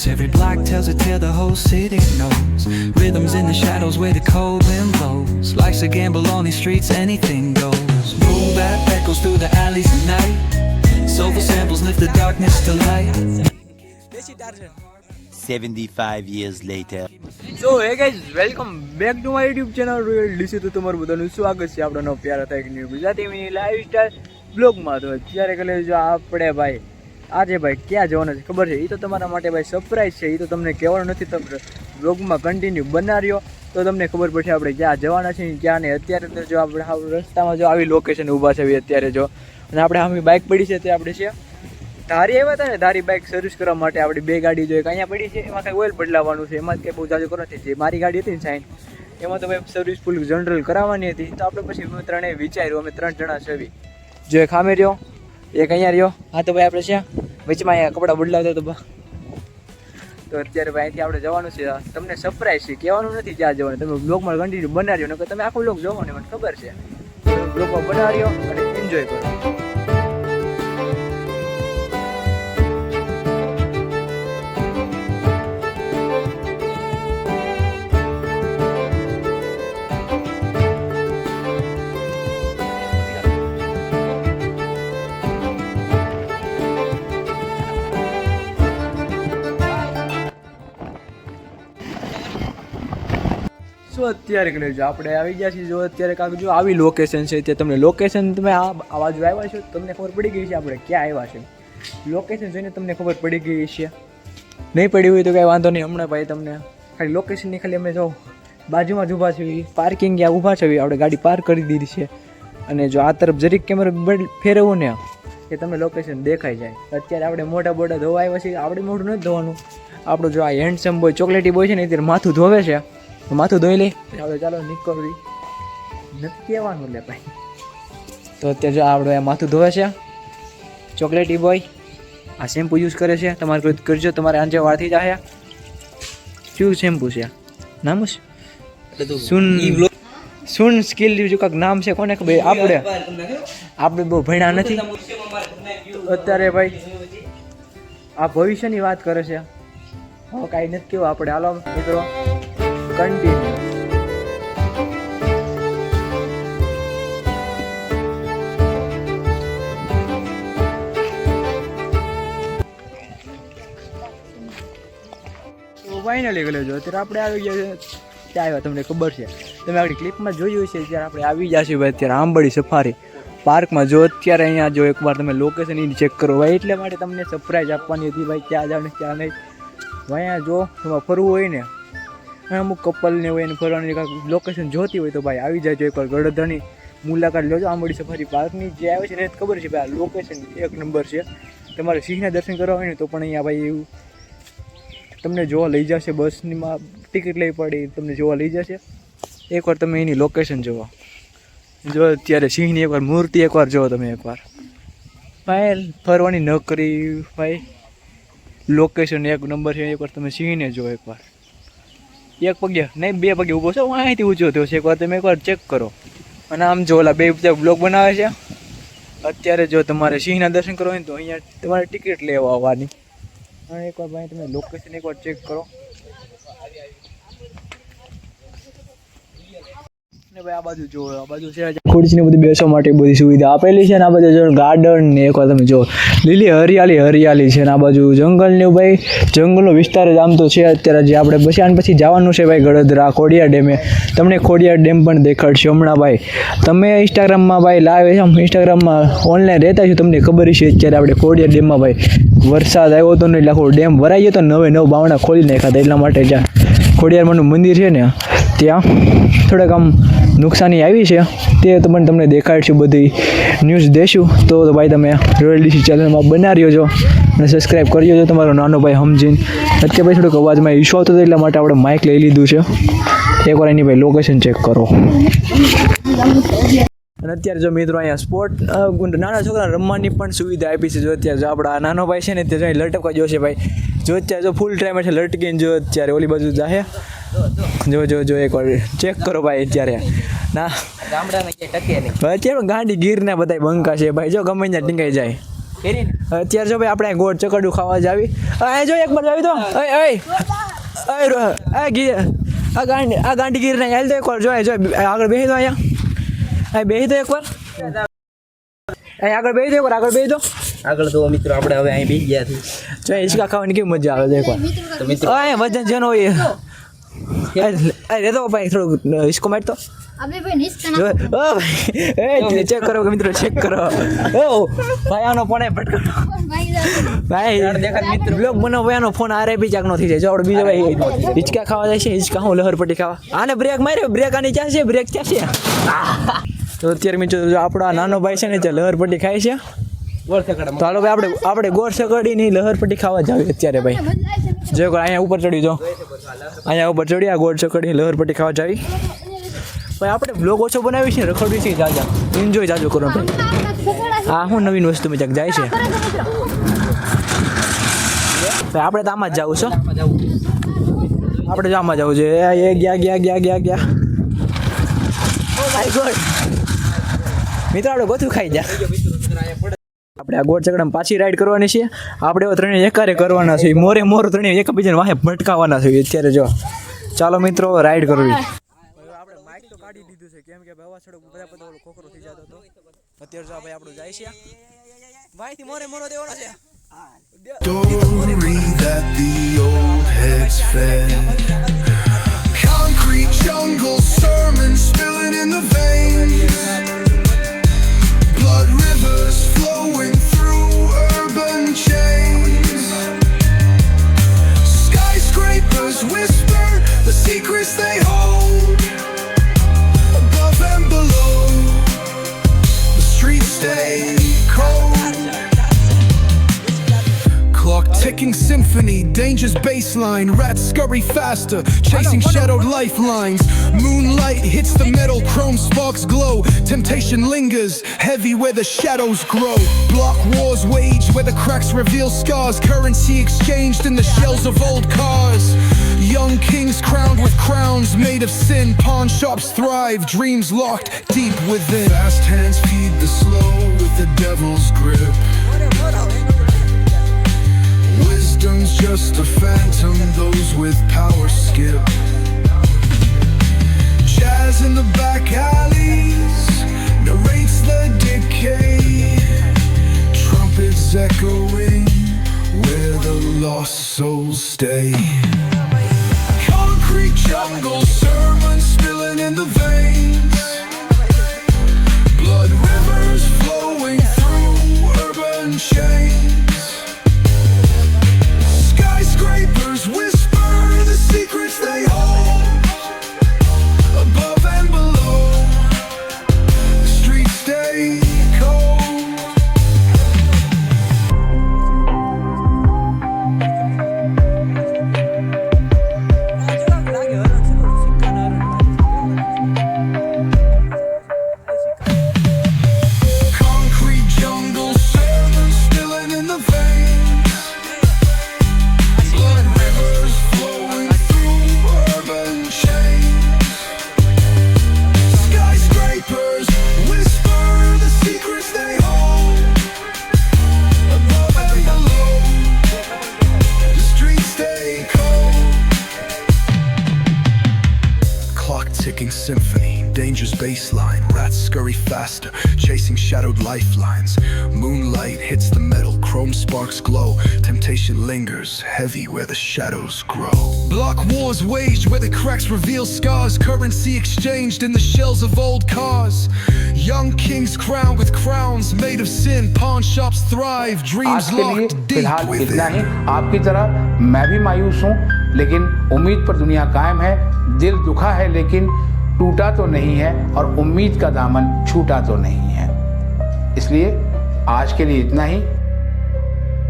goes. Every block tells a tale the whole city knows. Rhythms in the shadows where the cold wind blows. Life's a gamble on these streets, anything goes. Boom bap echoes through the alleys at night. Soulful samples lift the darkness to light. 75 years later. So hey guys welcome back to my YouTube channel royal DC. તો તમારું બધાનું સ્વાગત છે આપણા નવો પ્યારા થાય new Gujarati mini lifestyle બ્લોગમાં. તો અત્યારે કે જો આપણે ભાઈ આજે ભાઈ ક્યાં જવાના છે ખબર છે? એ તો તમારા માટે ભાઈ સરપ્રાઈઝ છે. એ તો તમને કહેવાનું નથી, તમે બ્લોગમાં કન્ટિન્યુ બનાવ્યો તો તમને ખબર પડશે આપણે ક્યાં જવાના છે ક્યાં નહીં. અત્યારે તો જો આપણે રસ્તામાં જો આવી લોકેશન ઊભા છે અત્યારે જો, અને આપણે આમી બાઇક પડી છે તે આપણે છે ધારી આવ્યા હતા ને, ધારી બાઇક સર્વિસ કરવા માટે આપણી બે ગાડી જોઈએ અહીંયા પડી છે. એમાં કંઈ ઓઇલ બદલાવવાનું છે, એમાં કંઈ બહુ જાજુ કરો નથી. જે મારી ગાડી હતી ને સાઈન, એમાં તો ભાઈ સર્વિસ ફૂલ જનરલ કરાવવાની હતી. તો આપણે પછી અમે ત્રણેય વિચાર્યું, અમે 3 જણા છે. જો એક સામે રહ્યો, એક અહીંયા રહ્યો. હા તો ભાઈ આપણે છે વચમાં અહીંયા કપડાં બદલાવતા તો અત્યારે ભાઈ અહીંથી આપણે જવાનું છે. તમને સરપ્રાઈઝ છે, કહેવાનું નથી ક્યાં જવાનું. તમે બ્લોગમાં કન્ટિન્યુ બનાવ્યો ને તમે આખો બ્લોગ જોવો ને મને ખબર છે. બ્લોગમાં બનાવ્યો અને એન્જોય કરો. અત્યારે કરી લેજો આપણે આવી ગયા છીએ. જો અત્યારે કાંક જો આવી લોકેશન છે તે તમને લોકેશન તમે આ બાજુ આવ્યા છો તમને ખબર પડી ગઈ છે આપણે ક્યાં આવ્યા છે. લોકેશન જોઈને તમને ખબર પડી ગઈ છે. નહીં પડી હોય તો કાંઈ વાંધો નહીં, હમણાં ભાઈ તમને ખાલી લોકેશનની ખાલી અમે જો બાજુમાં જ ઊભા છે, પાર્કિંગ ત્યાં ઊભા છે, આપણે ગાડી પાર્ક કરી દીધી છે. અને જો આ તરફ જરીક કેમેરો ફેરવવું ને કે તમને લોકેશન દેખાઈ જાય. અત્યારે આપણે મોટા બોટા ધોવા આવ્યા છીએ. આપણે મોઢું નથી ધોવાનું, આપણું જો આ હેન્ડસમ બોય ચોકલેટી બોય છે ને અત્યારે માથું ધોવે છે. માથું ધોઈ લે હવે ચાલો નીકળવી નથી કહેવાનું લે ભાઈ. તો અત્યારે જો આપણે માથું ધોવે છે ચોકલેટી બોય. આ શેમ્પુ યુઝ કરે છે, તમારે કોઈ કરજો તમારે આંજે વાળથી જાય. શું શેમ્પુ છે નામ? સુન સ્કિલ જો કાંક નામ છે, કોને ખબર? આપણે બહુ ભણ્યા નથી અત્યારે ભાઈ. આ ભવિષ્યની વાત કરે છે, હવે કાંઈ નથી કેવું આપણે. હાલો મિત્રો કન્ટિન્યુ. ફાઇનલી ગયો જો અત્યારે આપણે આવી ગયા છે. ક્યાં આવ્યા તમને ખબર છે? તમે આપણી ક્લિપમાં જોયું છે ત્યારે આપણે આવી ગયા છીએ ભાઈ અત્યારે આંબડી સફારી પાર્કમાં. જો અત્યારે અહીંયા જો એકવાર તમે લોકેશન એની ચેક કરો ભાઈ, એટલે માટે તમને સરપ્રાઈઝ આપવાની હતી ભાઈ ક્યાં જવાનું ક્યાં નહીં. ભાઈ અહીંયા જો તમારે ફરવું હોય ને, અમુક કપલને હોય એને ફરવાની કાંઈક લોકેશન જોતી હોય તો ભાઈ આવી જાય. જો એકવાર ગળધરની મુલાકાત લેજો આંબડી સફારી પાર્કની. જે આવે છે ને ખબર છે ભાઈ આ લોકેશન 1 નંબર છે. તમારે સિંહના દર્શન કરવા હોય ને તો પણ અહીંયા ભાઈ એવું તમને જોવા લઈ જશે. બસનીમાં ટિકિટ લેવી પડે, તમને જોવા લઈ જશે. એકવાર તમે એની લોકેશન જોવો. જો અત્યારે સિંહની એકવાર મૂર્તિ એકવાર જુઓ તમે એકવાર. ભાઈ ફરવાની ન કરી ભાઈ, લોકેશન 1 નંબર છે. એકવાર તમે સિંહને જુઓ એકવાર. 1 પગે નહીં 2 પગે ઊભો છે, હું અહીંથી ઊંચો થયો છે. એકવાર તમે એકવાર ચેક કરો. અને આમ જો ઓલા 2 બ્લોગ બનાવે છે. અત્યારે જો તમારે સિંહના દર્શન કરવા હોય ને તો અહીંયા તમારે ટિકિટ લેવા આવવાની. અને એકવાર ભાઈ તમે લોકેશન એકવાર ચેક કરો. ને ભાઈ આ બાજુ જો, આ બાજુ છે ખુરશીને બધી બેસવા માટે બધી સુવિધા આપેલી છે. ને આ બાજુ જો ગાર્ડન ને એકવાર તમે જો લીલી હરિયાળી છે. ને આ બાજુ જંગલ ને ભાઈ જંગલનો વિસ્તાર જ આમ તો છે અત્યારે. જે આપણે પછી જવાનું છે ભાઈ ગળદરા ખોડિયાર ડેમે. તમને ખોડિયાર ડેમ પણ દેખાડશે હમણાં ભાઈ. તમે ઇન્સ્ટાગ્રામમાં ભાઈ લાઈવ ઇન્સ્ટાગ્રામમાં ઓનલાઈન રહેતા છો, તમને ખબર છે અત્યારે આપણે ખોડિયાર ડેમમાં ભાઈ વરસાદ આવ્યો હતો ને એટલે આખો ડેમ ભરાઈ ગયો તો. 9 બાવણા ખોલી નાખ્યા હતા. એટલા માટે જ્યાં ખોડિયારમાંનું મંદિર છે ને ત્યાં થોડાક આમ નુકસાની આવી છે. તે તમને દેખાડશું, બધી ન્યૂઝ દેશું. તો ભાઈ તમે રોયલ ડીસી ચેનલમાં બના રહ્યો છો અને સબસ્ક્રાઈબ કરી જો તમારો નાનો ભાઈ સમજીને. અત્યારે ભાઈ થોડોક અવાજમાં ઇશ્યુ આવતો હતો એટલા માટે આપણે માઇક લઈ લીધું છે. એકવાર એની ભાઈ લોકેશન ચેક કરો. અને અત્યારે જો મિત્રો અહીંયા સ્પોર્ટ નાના છોકરા રમવાની પણ સુવિધા આપી છે. જો અત્યારે જો આપણા નાનો ભાઈ છે ને તે લટકવા જોશે ભાઈ. જો અત્યારે જો ફૂલ ટાઈમ છે લટકીને જો અત્યારે ઓલી બાજુ જાહે. જો એકવાર ચેક કરો ભાઈ. અત્યારે ના ગામડાને ક્યાંય ટકે નહીં અત્યારે ગાંડી ગીરના બધા બંકા છે ભાઈ. જો ગમે ત્યાં ટીંગાઈ જાય. અત્યારે જો ભાઈ આપણે ગોળ ચકરડું ખાવા જાવી આ જો એકવાર જાવી તો આ ગાંડી ગીર ને હાલ તો એકવાર જો આગળ બેસી દો અહીંયા બેસી દો એકવાર આગળ બેસી દો એકવાર આગળ બેસી દો આગળ તો મિત્રો આપણે હવે અહીં બેસી ગયા છીએ જો હિંચકા ખાવાની કેવી મજા આવે છે એકવાર તો મિત્રો વજન જેનો હોય અરે તો ભાઈ થોડુંક હિંચકો માર તો अबे भाई निस्कना જો ઓ ભાઈ ચેક કરો મિત્રો ચેક કરો ઓ ભાઈ આનો ફોન પટકો भाई ભાઈ મિત્રો બ્લોગ બનાવો ભાઈ આનો ફોન આરઆઈપી ચાકનો થઈ જાય જો આપણે બીજો ભાઈ હિંચકા ખાવા જાય છે હિંચકા હું લહરપટ્ટી ખાવા આને બ્રેક માર્યો બ્રેક આની ક્યાં છે બ્રેક ક્યાં છે તો અત્યારે મિત્રો જો આપણો આ નાનો ભાઈ છે ને જે લહરપટ્ટી ખાય છે તો હાલો ભાઈ આપણે ગોળ સકડીની લહરપટ્ટી ખાવા જાવ અત્યારે ભાઈ જો અહીંયા ઉપર ચડી જો અહીંયા ઉપર ચડી આ ગોળ સકડીની લહરપટ્ટી ખાવા જાવી ભાઈ આપણે બ્લોગ ઓછો બનાવી છે રખડવી છે જાજા એન્જોય જાજો કરો ભાઈ આ હું નવીન વસ્તુ મેં ક્યાંક જાય છે ભાઈ આપણે તો આમાં જ જવું છો આપણે જ આમાં જવું છે એ ગયા ઓ માય ગોડ મિત્રો આપણે ગોથું ખાઈ જા આપણે આ ગોળ ચકડામાં પાછી રાઈડ કરવાની છે આપણે એવા ત્રણેય એકારે કરવાના છે મોર ત્રણેય એકબીજાને વાહે ભટકાવાના છે અત્યારે જો ચાલો મિત્રો રાઈડ કરવી આપણે માઇક તો કાઢી દીધું છે કેમ કે હવા સડક બધા ઓલો ખોખરો થઈ જતો હતો અત્યારે જો ભાઈ આપણું જાય છે ભાઈ થી મોરો દેવાનો છે Story that the old heads fed. Concrete jungle sermons spilling in the veins. Blood rivers flowing through urban chains. Skyscrapers whisper the secrets they hold. Above and below, the streets stay cold. Clock ticking symphony, danger's baseline. Rats scurry faster, chasing shadowed lifelines. Moonlight hits the metal, chrome sparks glow. Temptation lingers, heavy where the shadows grow. Block wars wage where the cracks reveal scars. Currency exchanged in the shells of old cars. Young kings crowned with crowns made of sin. Pawn shops thrive, dreams locked deep within. Fast hands feed the slow with the devil's grip. Wisdom's just a phantom, those with power skip. Jazz in the back alleys narrates the decay. Trumpets echoing where the lost souls stay. Concrete jungle sermons spilling in the veins. Blood rivers flowing through urban chains. Skyscrapers whisper the secrets they hold. Above and below, the streets stay cold. Concrete jungle sermons spilling in the veins. Blood rivers flowing through urban chains. Skyscrapers whisper the secrets they hold. Above and below, the streets stay cold. Clock ticking symphony, danger's baseline. Rats scurry faster, chasing shadowed lifelines. Moonlight hits the metal, chrome sparks glow. Temptation lingers, heavy where the shadows grow. Block wars waged where the cracks reveal scars. Currency exchanged in the shells of old cars. Young kings crowned with crowns made of sin. Pawn shops thrive, dreams आज के लिए locked deep फिलहाल इतना ही। within. आपकी तरह मैं भी मायूस हूँ, लेकिन उम्मीद पर दुनिया कायम है। दिल दुखा है लेकिन टूटा तो नहीं है, और उम्मीद का दामन छूटा तो नहीं है। इसलिए आज के लिए इतना ही।